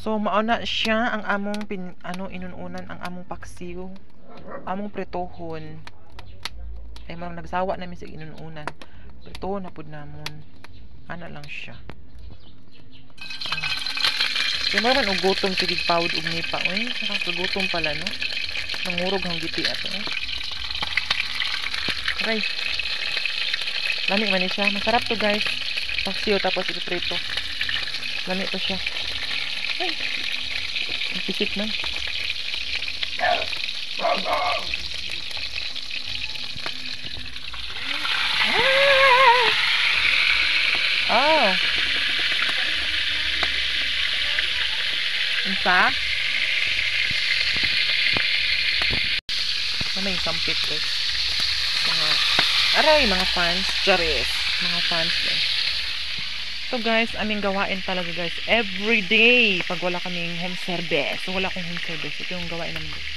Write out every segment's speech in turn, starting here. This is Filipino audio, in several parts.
So mao na siya ang among inununan ang among paksiw. Among pretohon. Ay marang nagsawa namin sa inununan. Pretohon na pud namon. Ana lang siya. Kaya man og gutom sigig pawod og nipa. Uy, nakakagutom pala no. Nangurog ang giti ato. Okay. Lami man ni siya. Masarap to guys. Paksiw tapos ipiprito. Lami to siya. Ay. Ang pisit man. Oh. Unsa? May sampit guys. Mga fans. Charis. Mga fans guys. So guys, aming gawain talaga guys. Every day. Pag wala kaming home service. So wala akong home service. Ito yung gawain namin guys.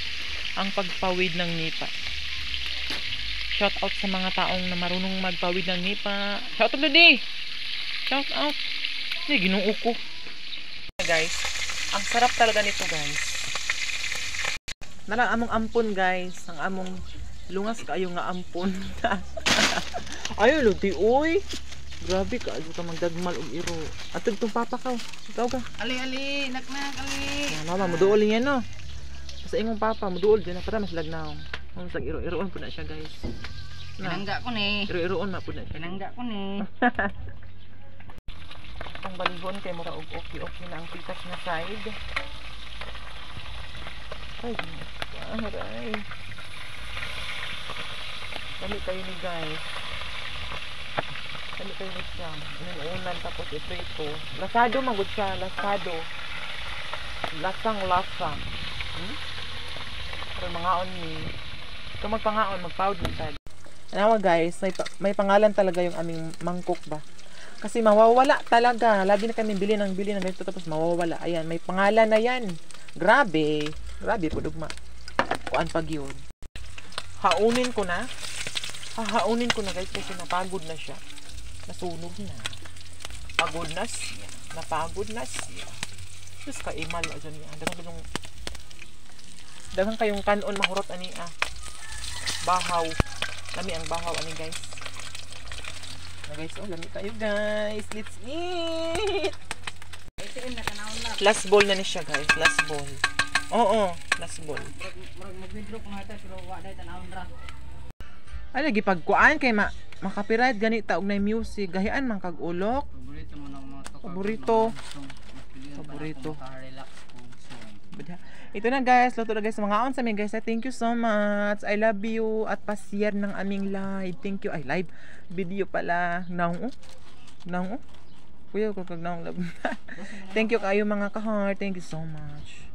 Ang pagpawid ng nipa. Shout out sa mga taong na marunong magpawid ng nipa. Shout out Lodi! Shout out! Hindi, ginoo ko. Guys, ang sarap talaga nito guys. Nala among ampon guys. Ang among lungas kayo nga ampon. Ayun, Lodi, uy! Grabe ka, ito ka magdagmal og iro. At itong papa ka. Ikaw ka. Ali, naknak, ali. Mama, muduol niya no. Sa imong papa, muduol dyan na para mas lagnaw. Masag iro-iroon po na siya guys. Pinangga ko ni. Iro-iroon na po na siya. Pinangga ko ni. Ang baligon kay mura og okay na ang pitas na side. Ay, aray. Dali kayo ni guys. Dali kayo ni siya. Inuunan tapos iprito. Lasado magud siya, lasado. Lasang-lasa. Pero mangaon ni. Ito magpangaon, magpawd ni sad. Anawa guys, may pangalan talaga yung aming mangkok ba. Kasi mawawala talaga. Lagi na kami bili ng ganito tapos mawawala. Ayan, may pangalan na yan. Grabe. Grabe po dugma. Kuan pag yun. Haunin ko na. Hahaunin ko na guys kasi napagod na siya. Nasunog na. Pagod na siya. Napagod na siya. Just kaimal na dyan yan. Daghang kayong kanon mahurot ani bahaw. Lami ang bahaw ani guys. Na guys, oh lami tayo guys. Let's eat. Last bowl na ni siya guys. Last bowl. Oo, last bowl. Mag-withdraw ko nga ito pero wala ito tanawon ra. Ay lagi pagkuan kay makapiright ganita og na music. Gahian man kag ulok. Paborito mo ng mga Paborito. Ito na guys, luto na guys mga on sa amin guys. Thank you so much. I love you at pa-share ng aming live. Thank you. Ay live video pala. Naong. Kuya ko kag naong love. Thank you kayo mga ka-heart. Thank you so much.